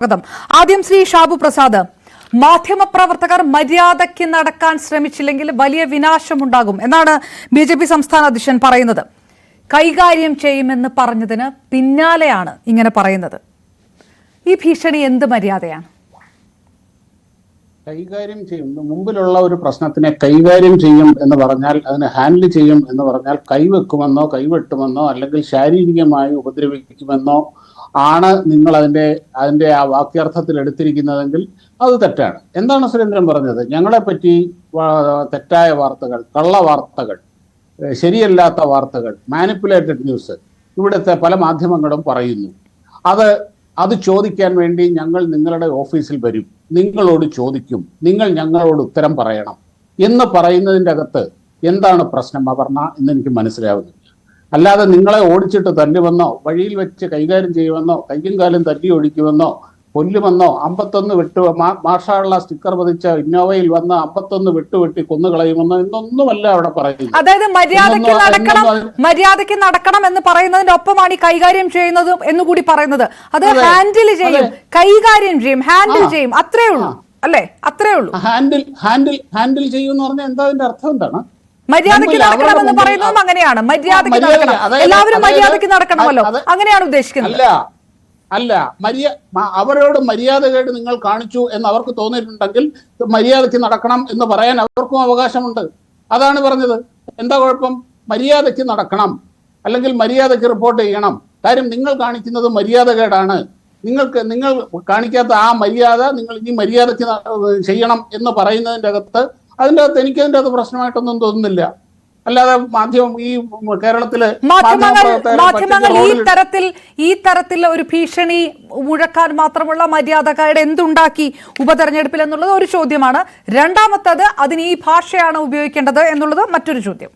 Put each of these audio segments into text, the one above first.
സ്വാഗതം. ആദ്യം ശ്രീ ഷാബു പ്രസാദ്, മാധ്യമപ്രവർത്തകർ മര്യാദയ്ക്ക് നടക്കാൻ ശ്രമിച്ചില്ലെങ്കിൽ വലിയ വിനാശമുണ്ടാകും എന്നാണ് ബിജെപി സംസ്ഥാന അധ്യക്ഷൻ പറയുന്നത്. കൈകാര്യം ചെയ്യുമെന്ന് പറഞ്ഞതിന് പിന്നാലെയാണ് ഇങ്ങനെ പറയുന്നത്. ഈ ഭീഷണി എന്ത് മര്യാദയാണ്? കൈകാര്യം ചെയ്യും, മുമ്പിലുള്ള ഒരു പ്രശ്നത്തിനെ കൈകാര്യം ചെയ്യും എന്ന് പറഞ്ഞാൽ, അതിനെ ഹാൻഡിൽ ചെയ്യും എന്ന് പറഞ്ഞാൽ കൈവെക്കുമെന്നോ കൈവെട്ടുമെന്നോ അല്ലെങ്കിൽ ശാരീരികമായി ഉപദ്രവിക്കുമെന്നോ ആണ് നിങ്ങൾ അതിന്റെ ആ വാക്യാർത്ഥത്തിൽ എടുത്തിരിക്കുന്നതെങ്കിൽ അത് തെറ്റാണ്. എന്താണ് സുരേന്ദ്രൻ പറഞ്ഞത്? ഞങ്ങളെപ്പറ്റി തെറ്റായ വാർത്തകൾ, കള്ള വാർത്തകൾ, ശരിയല്ലാത്ത വാർത്തകൾ, മാനിപ്പുലേറ്റഡ് ന്യൂസ് ഇവിടുത്തെ പല മാധ്യമങ്ങളും പറയുന്നു. അത് ചോദിക്കാൻ വേണ്ടി ഞങ്ങൾ നിങ്ങളുടെ ഓഫീസിൽ വരും, നിങ്ങളോട് ചോദിക്കും, നിങ്ങൾ ഞങ്ങളോട് ഉത്തരം പറയണം എന്ന് പറയുന്നതിൻ്റെ അകത്ത് എന്താണ് പ്രശ്നം അപർണ എന്ന് എനിക്ക് മനസ്സിലാവുന്നില്ല. അല്ലാതെ നിങ്ങളെ ഓടിച്ചിട്ട് തല്ലുമെന്നോ വഴിയിൽ വെച്ച് കൈകാര്യം ചെയ്യുമെന്നോ കയ്യും കാലും തല്ലി ഒഴിക്കുമെന്നോ കൊല്ലുമെന്നോ 51 വെട്ട് മാർഷാള്ള സ്റ്റിക്കർ പതിച്ച ഇന്നോവയിൽ വന്ന് 51 വെട്ടി കൊന്നുകളയുമെന്നോ എന്നൊന്നുമല്ല അവിടെ പറയുന്നത്. അതായത് മര്യാദയ്ക്ക് നടക്കണം എന്ന് പറയുന്നതിന്റെ ഒപ്പമാണ് ഈ കൈകാര്യം ചെയ്യുന്നത് എന്നുകൂടി പറയുന്നത്. അത് ഹാൻഡിൽ ചെയ്യും, കൈകാര്യം ചെയ്യും, ഹാൻഡിൽ ചെയ്യും, അത്രേ ഉള്ളൂ അല്ലേ? അത്രേ ഉള്ളൂ. ഹാൻഡിൽ ചെയ്യും എന്ന് പറഞ്ഞാൽ എന്താ അതിന്റെ അർത്ഥം എന്താണ്? മര്യാദയ്ക്ക് നടക്കണമെന്ന് പറയുന്നതും അങ്ങനെയാണ്. മര്യാദയ്ക്ക് നടക്കണം, എല്ലാവരും മര്യാദയ്ക്ക് നടക്കണമല്ലോ, അങ്ങനെയാണ് ഉദ്ദേശിക്കുന്നത്. അല്ല, അവരോട് മര്യാദകേട് നിങ്ങൾ കാണിച്ചു എന്ന് അവർക്ക് തോന്നിയിട്ടുണ്ടെങ്കിൽ മര്യാദയ്ക്ക് നടക്കണം എന്ന് പറയാൻ അവർക്കും അവകാശമുണ്ട്. അതാണ് പറഞ്ഞത്. എന്താ കുഴപ്പം? മര്യാദയ്ക്ക് നടക്കണം അല്ലെങ്കിൽ മര്യാദയ്ക്ക് റിപ്പോർട്ട് ചെയ്യണം. കാര്യം നിങ്ങൾ കാണിക്കുന്നത് മര്യാദകേടാണ്. നിങ്ങൾ കാണിക്കാത്ത ആ മര്യാദ നിങ്ങൾ ഇനി മര്യാദയ്ക്ക് ചെയ്യണം എന്ന് പറയുന്നതിൻ്റെ അകത്ത് എനിക്കതിൻ്റെ അകത്ത് പ്രശ്നമായിട്ടൊന്നും തോന്നുന്നില്ല. അല്ലാതെ ഈ കേരളത്തില് മാധ്യമങ്ങൾ ഈ തരത്തിൽ ഒരു ഭീഷണി മുഴക്കാൻ മാത്രമുള്ള മര്യാദക്കാരുടെ എന്തുണ്ടാക്കി ഉപതെരഞ്ഞെടുപ്പിൽ എന്നുള്ളത് ഒരു ചോദ്യമാണ്. രണ്ടാമത്തത്, അതിന് ഈ ഭാഷയാണ് ഉപയോഗിക്കേണ്ടത് എന്നുള്ളത് മറ്റൊരു ചോദ്യം.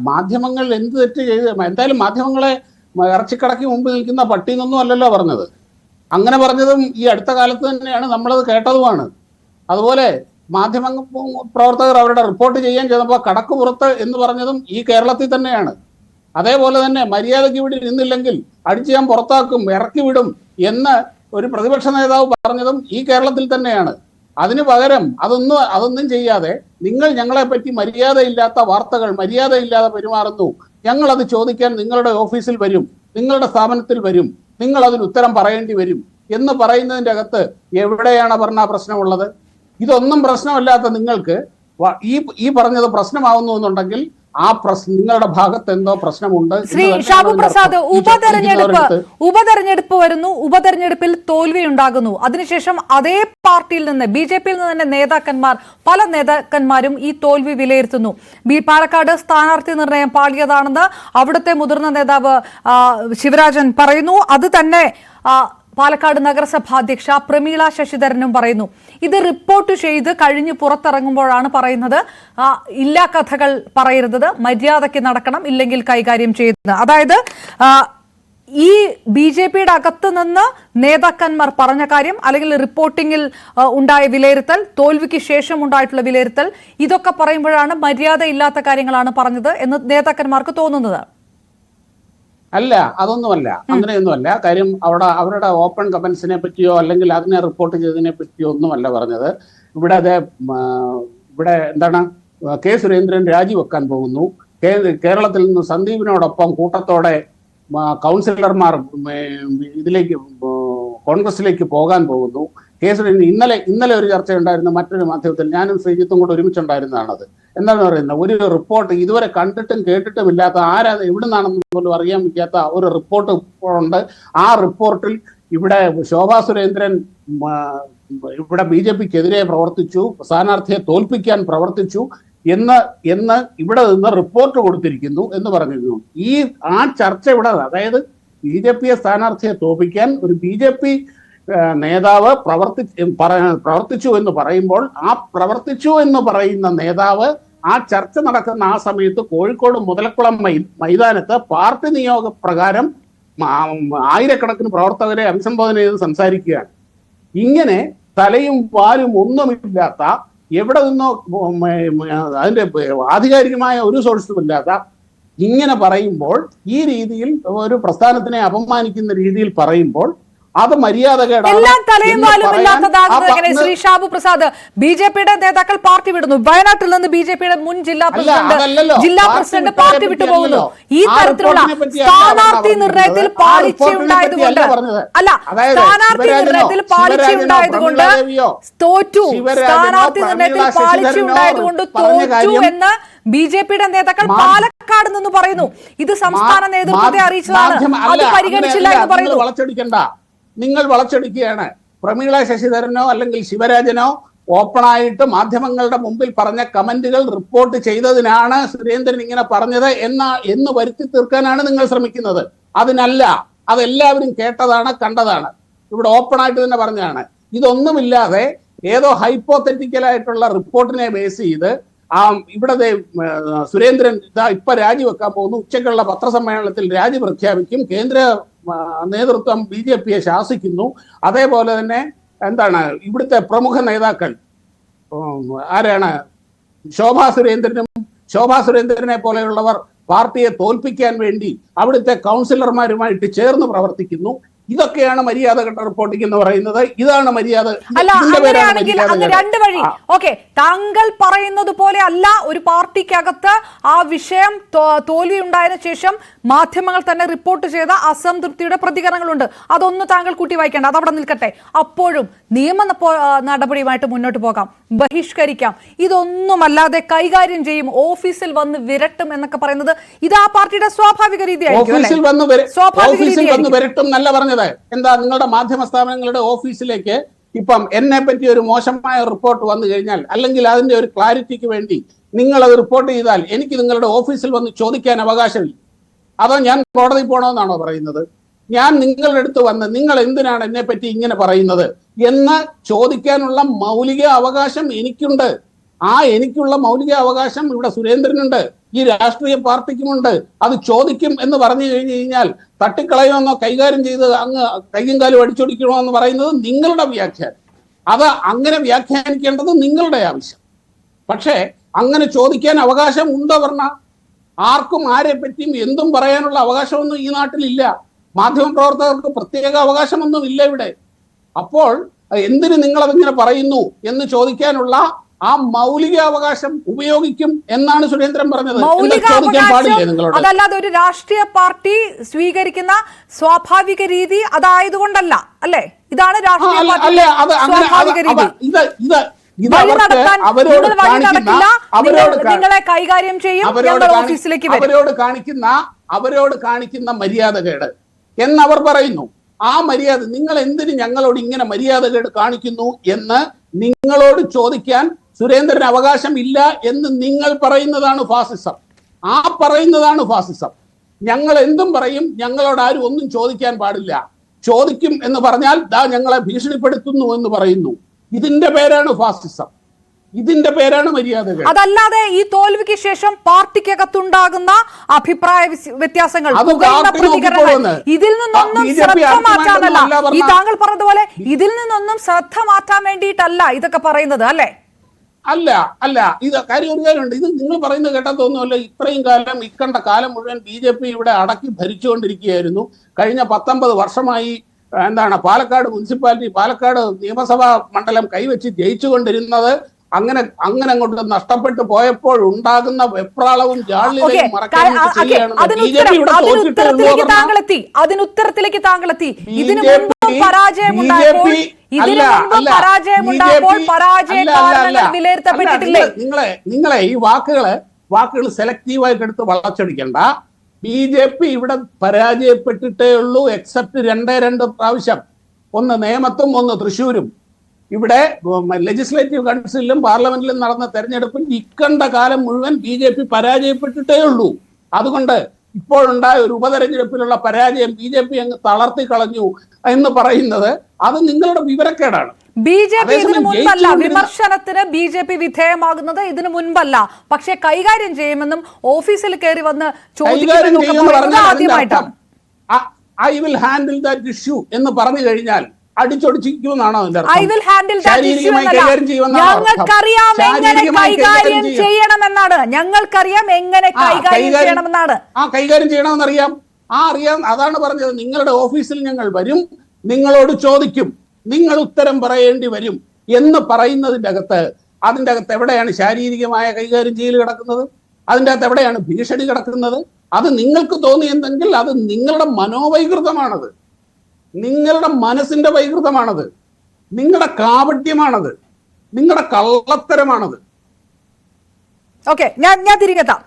മാധ്യമങ്ങൾ എന്ത് തെറ്റ് ചെയ്ത്? എന്തായാലും മാധ്യമങ്ങളെ ഇറച്ചിക്കടയ്ക്ക് മുമ്പ് നിൽക്കുന്ന പട്ടിന്നൊന്നും അല്ലല്ലോ പറഞ്ഞത്. അങ്ങനെ പറഞ്ഞതും ഈ അടുത്ത കാലത്ത് തന്നെയാണ് നമ്മളത് കേട്ടതുമാണ്. അതുപോലെ മാധ്യമ പ്രവർത്തകർ അവരുടെ റിപ്പോർട്ട് ചെയ്യാൻ ചെന്നപ്പോൾ കടക്ക് പുറത്ത് എന്ന് പറഞ്ഞതും ഈ കേരളത്തിൽ തന്നെയാണ്. അതേപോലെ തന്നെ മര്യാദയ്ക്ക് ഇവിടെ ഇരുന്നില്ലെങ്കിൽ അടിച്ച് ഞാൻ പുറത്താക്കും, ഇറക്കി വിടും എന്ന് ഒരു പ്രതിപക്ഷ നേതാവ് പറഞ്ഞതും ഈ കേരളത്തിൽ തന്നെയാണ്. അതിനു പകരം അതൊന്നും ചെയ്യാതെ നിങ്ങൾ ഞങ്ങളെപ്പറ്റി മര്യാദയില്ലാത്ത വാർത്തകൾ, മര്യാദയില്ലാതെ പെരുമാറുന്നു, ഞങ്ങളത് ചോദിക്കാൻ നിങ്ങളുടെ ഓഫീസിൽ വരും, നിങ്ങളുടെ സ്ഥാപനത്തിൽ വരും, നിങ്ങൾ അതിന് ഉത്തരം പറയേണ്ടി വരും എന്ന് പറയുന്നതിൻ്റെ അകത്ത് എവിടെയാണ് പ്രശ്നമുള്ളത്? ഇതൊന്നും പ്രശ്നമല്ലാത്ത നിങ്ങൾക്ക് ഈ പറഞ്ഞത് പ്രശ്നമാവുന്നു എന്നുണ്ടെങ്കിൽ ആ നിങ്ങളുടെ ഭാഗത്ത് എന്തോ പ്രശ്നമുണ്ട്. ശ്രീ ഷാബു പ്രസാദ്, ഉപതെരഞ്ഞെടുപ്പ് വരുന്നു, ഉപതെരഞ്ഞെടുപ്പിൽ തോൽവി ഉണ്ടാകുന്നു. അതിനുശേഷം അതേ പാർട്ടിയിൽ നിന്ന്, ബിജെപിയിൽ നിന്ന് തന്നെ പല നേതാക്കന്മാരും ഈ തോൽവി വിലയിരുത്തുന്നു. പാലക്കാട് സ്ഥാനാർത്ഥി നിർണയം പാളിയതാണെന്ന് അവിടുത്തെ മുതിർന്ന നേതാവ് ശിവരാജൻ പറയുന്നു. അത് തന്നെ പാലക്കാട് നഗരസഭാധ്യക്ഷ പ്രമീള ശശിധരനും പറയുന്നു. ഇത് റിപ്പോർട്ട് ചെയ്ത് കഴിഞ്ഞ് പുറത്തിറങ്ങുമ്പോഴാണ് പറയുന്നത് ഇല്ലാ കഥകൾ പറയരുത്, മര്യാദയ്ക്ക് നടക്കണം, ഇല്ലെങ്കിൽ കൈകാര്യം ചെയ്യുന്നത്. അതായത് ഈ ബിജെപിയുടെ അകത്ത് നിന്ന് നേതാക്കന്മാർ പറഞ്ഞ കാര്യം, അല്ലെങ്കിൽ റിപ്പോർട്ടിങ്ങിൽ ഉണ്ടായ വിലയിരുത്തൽ, തോൽവിക്ക് ശേഷം ഉണ്ടായിട്ടുള്ള വിലയിരുത്തൽ, ഇതൊക്കെ പറയുമ്പോഴാണ് മര്യാദയില്ലാത്ത കാര്യങ്ങളാണ് പറഞ്ഞത് എന്ന് നേതാക്കന്മാർക്ക് തോന്നുന്നത്. അല്ല, അതൊന്നുമല്ല, അങ്ങനെയൊന്നുമല്ല. കാര്യം അവരുടെ ഓപ്പൺ കമന്റ്സിനെ പറ്റിയോ അല്ലെങ്കിൽ അതിനെ റിപ്പോർട്ട് ചെയ്തതിനെ പറ്റിയോ ഒന്നുമല്ല പറഞ്ഞത്. ഇവിടെ എന്താണ്, കെ സുരേന്ദ്രൻ രാജിവെക്കാൻ പോകുന്നു, കേരളത്തിൽ നിന്ന് സന്ദീപിനോടൊപ്പം കൂട്ടത്തോടെ കൗൺസിലർമാർ കോൺഗ്രസിലേക്ക് പോകാൻ പോകുന്നു. കെ സുരേന്ദ്രൻ ഇന്നലെ ഒരു ചർച്ചയുണ്ടായിരുന്നു മറ്റൊരു മാധ്യമത്തിൽ, ഞാനും ശ്രീജിത്തും കൂടെ ഒരുമിച്ചുണ്ടായിരുന്നതാണത്. എന്താണ് പറയുന്നത്? ഒരു റിപ്പോർട്ട് ഇതുവരെ കണ്ടിട്ടും കേട്ടിട്ടും ഇല്ലാത്ത, എവിടെ നിന്നാണെന്ന് പോലും അറിയാൻ വയ്ക്കാത്ത ഒരു റിപ്പോർട്ട് ഉണ്ട്. ആ റിപ്പോർട്ടിൽ ഇവിടെ ശോഭാ സുരേന്ദ്രൻ ഇവിടെ ബിജെപിക്കെതിരെ പ്രവർത്തിച്ചു, സ്ഥാനാർത്ഥിയെ തോൽപ്പിക്കാൻ പ്രവർത്തിച്ചു എന്ന് ഇവിടെ നിന്ന് റിപ്പോർട്ട് കൊടുത്തിരിക്കുന്നു എന്ന് പറഞ്ഞിരുന്നു. ആ ചർച്ച ഇവിടെ, അതായത് ബിജെപിയെ സ്ഥാനാർത്ഥിയെ തോൽപ്പിക്കാൻ ഒരു ബിജെപി നേതാവ് പ്രവർത്തിച്ചു എന്ന് പറയുമ്പോൾ, ആ പ്രവർത്തിച്ചു എന്ന് പറയുന്ന നേതാവ് ആ ചർച്ച നടക്കുന്ന ആ സമയത്ത് കോഴിക്കോട് മുതലക്കുളം മൈതാനത്ത് പാർട്ടി നിയോഗപ്രകാരം ആയിരക്കണക്കിന് പ്രവർത്തകരെ അഭിസംബോധന ചെയ്ത് സംസാരിക്കുകയാണ്. ഇങ്ങനെ തലയും വാലും ഒന്നുമില്ലാത്ത, എവിടെ നിന്നോ അതിന്റെ ആധികാരികമായ ഒരു സോഴ്സും ഇല്ലാത്ത ഇങ്ങനെ പറയുമ്പോൾ, ഈ രീതിയിൽ ഒരു പ്രസ്ഥാനത്തിനെ അപമാനിക്കുന്ന രീതിയിൽ പറയുമ്പോൾ അത് മര്യാദകേടാണ്. എല്ലാം തലയും വാലും ഇല്ലാത്തതാകുന്നത് എങ്ങനെ? ശ്രീ ഷാബു പ്രസാദ്, ബി.ജെ.പിയുടെ നേതാക്കൾ പാർട്ടി വിടുന്നു. വയനാട്ടിൽ നിന്ന് ബി.ജെ.പിയുടെ മുൻ ജില്ലാ പ്രസിഡന്റ് പാർട്ടി വിട്ടുപോകുന്നു. ഈ തരത്തിലുള്ള സ്ഥാനാർത്ഥി നിർണയത്തിൽ പാളിച്ചയുണ്ടായതുകൊണ്ട് അല്ല, സ്ഥാനാർത്ഥി നിർണയത്തിൽ പാളിച്ചയുണ്ടായതുകൊണ്ട് തോറ്റു, സ്ഥാനാർത്ഥി നിർണയത്തിൽ പാളിച്ചയുണ്ടായതുകൊണ്ട് തോറ്റു എന്ന് ബി.ജെ.പിയുടെ നേതാക്കൾ പാലക്കാട് നിന്ന് പറയുന്നു. ഇത് സംസ്ഥാന നേതൃത്വത്തെ അറിയിച്ചതാണ്, അത് പരിഗണിച്ചില്ല എന്ന് പറയുന്നു. നിങ്ങൾ വളച്ചൊടിക്കുകയാണ്. പ്രമീള ശശിധരനോ അല്ലെങ്കിൽ ശിവരാജനോ ഓപ്പണായിട്ട് മാധ്യമങ്ങളുടെ മുമ്പിൽ പറഞ്ഞ കമന്റുകൾ റിപ്പോർട്ട് ചെയ്തതിനാണ് സുരേന്ദ്രൻ ഇങ്ങനെ പറഞ്ഞത് എന്ന് വരുത്തി തീർക്കാനാണ് നിങ്ങൾ ശ്രമിക്കുന്നത്. അതിനല്ല, അതെല്ലാവരും കേട്ടതാണ്, കണ്ടതാണ്, ഇവിടെ ഓപ്പണായിട്ട് തന്നെ പറഞ്ഞതാണ്. ഇതൊന്നുമില്ലാതെ ഏതോ ഹൈപ്പോത്തറ്റിക്കലായിട്ടുള്ള റിപ്പോർട്ടിനെ ബേസ് ചെയ്ത് ഇവിടെ സുരേന്ദ്രൻ ഇപ്പൊ രാജിവെക്കാൻ പോകുന്നു, ഉച്ചക്കുള്ള പത്രസമ്മേളനത്തിൽ രാജി പ്രഖ്യാപിക്കും, കേന്ദ്ര നേതൃത്വം ബി.ജെ.പിയെ ശാസിക്കുന്നു. അതേപോലെ തന്നെ ഇവിടുത്തെ പ്രമുഖ നേതാക്കൾ ആരാണ്? ശോഭാ സുരേന്ദ്രനെ പോലെയുള്ളവർ പാർട്ടിയെ തോൽപ്പിക്കാൻ വേണ്ടി അവിടുത്തെ കൗൺസിലർമാരുമായിട്ട് ചേർന്ന് പ്രവർത്തിക്കുന്നു. ഇതൊക്കെയാണ് മര്യാദഘട്ട റിപ്പോർട്ടിംഗ് എന്ന് പറയുന്നത്. ഇതാണ് മര്യാദ. അല്ല, അങ്ങനെയാണെങ്കിൽ അങ്ങ് രണ്ട് വഴി. ഓക്കെ, താങ്കൾ പറയുന്നത് പോലെ അല്ല, ഒരു പാർട്ടിക്കകത്ത് ആ വിഷയം തോൽവി ഉണ്ടായതിനു ശേഷം മാധ്യമങ്ങൾ തന്നെ റിപ്പോർട്ട് ചെയ്ത അസംതൃപ്തിയുടെ പ്രതികരണങ്ങളുണ്ട്. അതൊന്നും താങ്കൾ കൂട്ടി വായിക്കേണ്ട, അതവിടെ നിൽക്കട്ടെ. അപ്പോഴും നിയമ നടപടിയുമായിട്ട് മുന്നോട്ട് പോകാം, ബഹിഷ്കരിക്കാം. ഇതൊന്നുമല്ലാതെ കൈകാര്യം ചെയ്യും, ഓഫീസിൽ വന്ന് വിരട്ടും എന്നൊക്കെ പറയുന്നത് ഇത് ആ പാർട്ടിയുടെ സ്വാഭാവിക രീതിയായിരിക്കും. എന്താ, നിങ്ങളുടെ മാധ്യമ സ്ഥാപനങ്ങളുടെ ഓഫീസിലേക്ക് ഇപ്പം എന്നെ പറ്റി ഒരു മോശമായ റിപ്പോർട്ട് വന്നു കഴിഞ്ഞാൽ, അല്ലെങ്കിൽ അതിന്റെ ഒരു ക്ലാരിറ്റിക്ക് വേണ്ടി നിങ്ങൾ അത് റിപ്പോർട്ട് ചെയ്താൽ എനിക്ക് നിങ്ങളുടെ ഓഫീസിൽ വന്ന് ചോദിക്കാൻ അവകാശമില്ല. അതോ ഞാൻ കോടതി പോകണമെന്നാണോ പറയുന്നത്? ഞാൻ നിങ്ങളുടെ അടുത്ത് വന്ന് നിങ്ങൾ എന്തിനാണ് എന്നെ പറ്റി ഇങ്ങനെ പറയുന്നത് എന്ന് ചോദിക്കാനുള്ള മൗലിക അവകാശം എനിക്കുണ്ട്. എനിക്കുള്ള മൗലിക അവകാശം ഇവിടെ സുരേന്ദ്രനുണ്ട്, ഈ രാഷ്ട്രീയ പാർട്ടിക്കുമുണ്ട്. അത് ചോദിക്കും എന്ന് പറഞ്ഞു കഴിഞ്ഞാൽ തട്ടിക്കളയുമെന്നോ കൈകാര്യം ചെയ്ത് അങ്ങ് കയ്യും കാലും അടിച്ചൊടിക്കണോ എന്ന് പറയുന്നത് നിങ്ങളുടെ വ്യാഖ്യാനം. അത് അങ്ങനെ വ്യാഖ്യാനിക്കേണ്ടത് നിങ്ങളുടെ ആവശ്യം. പക്ഷേ അങ്ങനെ ചോദിക്കാൻ അവകാശം ഉണ്ടോ പറഞ്ഞ ആർക്കും ആരെ പറ്റിയും എന്തും പറയാനുള്ള അവകാശമൊന്നും ഈ നാട്ടിലില്ല. മാധ്യമപ്രവർത്തകർക്ക് പ്രത്യേക അവകാശമൊന്നും ഇല്ല ഇവിടെ. അപ്പോൾ എന്തിന് നിങ്ങളതിങ്ങനെ പറയുന്നു എന്ന് ചോദിക്കാനുള്ള ആ മൗലിക അവകാശം ഉപയോഗിക്കും എന്നാണ് സുരേന്ദ്രൻ പറഞ്ഞത്. അതല്ലാതെ ഒരു രാഷ്ട്രീയ പാർട്ടി സ്വീകരിക്കുന്ന സ്വാഭാവിക രീതി അതായതുകൊണ്ടല്ല, അല്ലേ? ഇതാണ് നിങ്ങളെ കൈകാര്യം ചെയ്യും, ഓഫീസിലേക്ക് അവരോട് കാണിക്കുന്ന മര്യാദകേട് എന്നവർ പറയുന്നു. ആ മര്യാദ നിങ്ങൾ എന്തിന് ഞങ്ങളോട് ഇങ്ങനെ മര്യാദകേട് കാണിക്കുന്നു എന്ന് നിങ്ങളോട് ചോദിക്കാൻ സുരേന്ദ്രന് അവകാശം ഇല്ല എന്ന് നിങ്ങൾ പറയുന്നതാണ് ഫാസിസം. പറയുന്നതാണ് ഫാസിസം. ഞങ്ങൾ എന്തും പറയും, ഞങ്ങളോട് ആരും ഒന്നും ചോദിക്കാൻ പാടില്ല. ചോദിക്കും എന്ന് പറഞ്ഞാൽ ഞങ്ങളെ ഭീഷണിപ്പെടുത്തുന്നു എന്ന് പറയുന്നു. ഇതിന്റെ പേരാണ് ഫാസിസം, ഇതിന്റെ പേരാണ് മര്യാദകൾ. അതല്ലാതെ ഈ തോൽവിക്ക് ശേഷം പാർട്ടിക്കകത്തുണ്ടാകുന്ന അഭിപ്രായ വ്യത്യാസങ്ങൾ, ഇതിൽ നിന്നൊന്നും ശ്രദ്ധ മാറ്റാനല്ല, ഈ താങ്കൾ പറഞ്ഞതുപോലെ ഇതിൽ നിന്നൊന്നും ശ്രദ്ധ മാറ്റാൻ വേണ്ടിയിട്ടല്ല ഇതൊക്കെ പറയുന്നത്, അല്ലേ? അല്ല ഇത് കാര്യം ഒരു കാര്യമുണ്ട്. ഇത് നിങ്ങൾ പറയുന്നത് കേട്ടാൽ തോന്നുമല്ലോ, ഇത്രയും കാലം ഇക്കണ്ട കാലം മുഴുവൻ ബി.ജെ.പി ഇവിടെ അടക്കി ഭരിച്ചുകൊണ്ടിരിക്കുകയായിരുന്നു. കഴിഞ്ഞ 19 വർഷമായി പാലക്കാട് മുനിസിപ്പാലിറ്റി, പാലക്കാട് നിയമസഭാ മണ്ഡലം കൈവച്ച് ജയിച്ചുകൊണ്ടിരുന്നത്. അങ്ങനെ അങ്ങോട്ട് നഷ്ടപ്പെട്ടു പോയപ്പോൾ ഉണ്ടാകുന്ന വെപ്രാളവും ജാള്യതയും അതിനുത്തരത്തിലേക്ക് താങ്കളെത്തി. ഇതിനു മുമ്പ് പരാജയമുണ്ടായപ്പോൾ നിങ്ങളെ ഈ വാക്കുകൾ സെലക്റ്റീവായിട്ട് എടുത്ത് വളച്ചൊടിക്കണ്ട. ബി.ജെ.പി ഇവിടെ പരാജയപ്പെട്ടിട്ടേ ഉള്ളൂ, എക്സെപ്റ്റ് 2 പ്രാവശ്യം. ഒന്ന് നേമത്തും ഒന്ന് തൃശ്ശൂരും. ഇവിടെ ലെജിസ്ലേറ്റീവ് കൗൺസിലും പാർലമെന്റിലും നടന്ന തെരഞ്ഞെടുപ്പിൽ ഇക്കണ്ട കാലം മുഴുവൻ ബി.ജെ.പി പരാജയപ്പെട്ടിട്ടേ ഉള്ളൂ. അതുകൊണ്ട് ഇപ്പോഴുണ്ടായ ഒരു ഉപതെരഞ്ഞെടുപ്പിലുള്ള പരാജയം ബി.ജെ.പി അങ്ങ് തളർത്തി കളഞ്ഞു എന്ന് പറയുന്നത് അത് നിങ്ങളുടെ വിവരക്കേടാണ്. ബി.ജെ.പി ഇതിനു മുൻപല്ല വിമർശനത്തിന് ബി.ജെ.പി വിധേയമാകുന്നത്, ഇതിനു മുൻപല്ല. പക്ഷെ കൈകാര്യം ചെയ്യുമെന്നും ഓഫീസിൽ കയറി വന്ന് ചോദിക്കുമെന്നും ആദ്യമായിട്ടാണ്. I will handle that issue എന്ന് പറഞ്ഞു കഴിഞ്ഞാൽ അടിച്ചൊടിച്ചിരിക്കുമെന്നാണോ അതിന്റെ ഞങ്ങൾക്കറിയാം കൈകാര്യം ചെയ്യണമെന്നറിയാം. അറിയാം. അതാണ് പറഞ്ഞത്. നിങ്ങളുടെ ഓഫീസിൽ ഞങ്ങൾ വരും, നിങ്ങളോട് ചോദിക്കും, നിങ്ങൾ ഉത്തരം പറയേണ്ടി വരും എന്ന് പറയുന്നതിൻ്റെ അകത്ത് എവിടെയാണ് ശാരീരികമായ കൈകാര്യം ചെയ്യൽ കിടക്കുന്നത്? അതിൻ്റെ അകത്ത് എവിടെയാണ് ഭീഷണി കിടക്കുന്നത്? അത് നിങ്ങൾക്ക് തോന്നിയെങ്കിൽ അത് നിങ്ങളുടെ മനോവൈകൃതമാണത്, നിങ്ങളുടെ മനസ്സിന്റെ വൈകൃതമാണത്, നിങ്ങളുടെ കാപട്യമാണത്, നിങ്ങളുടെ കള്ളത്തരമാണത്. ഓക്കെ, ഞാൻ തിരികെത്താം.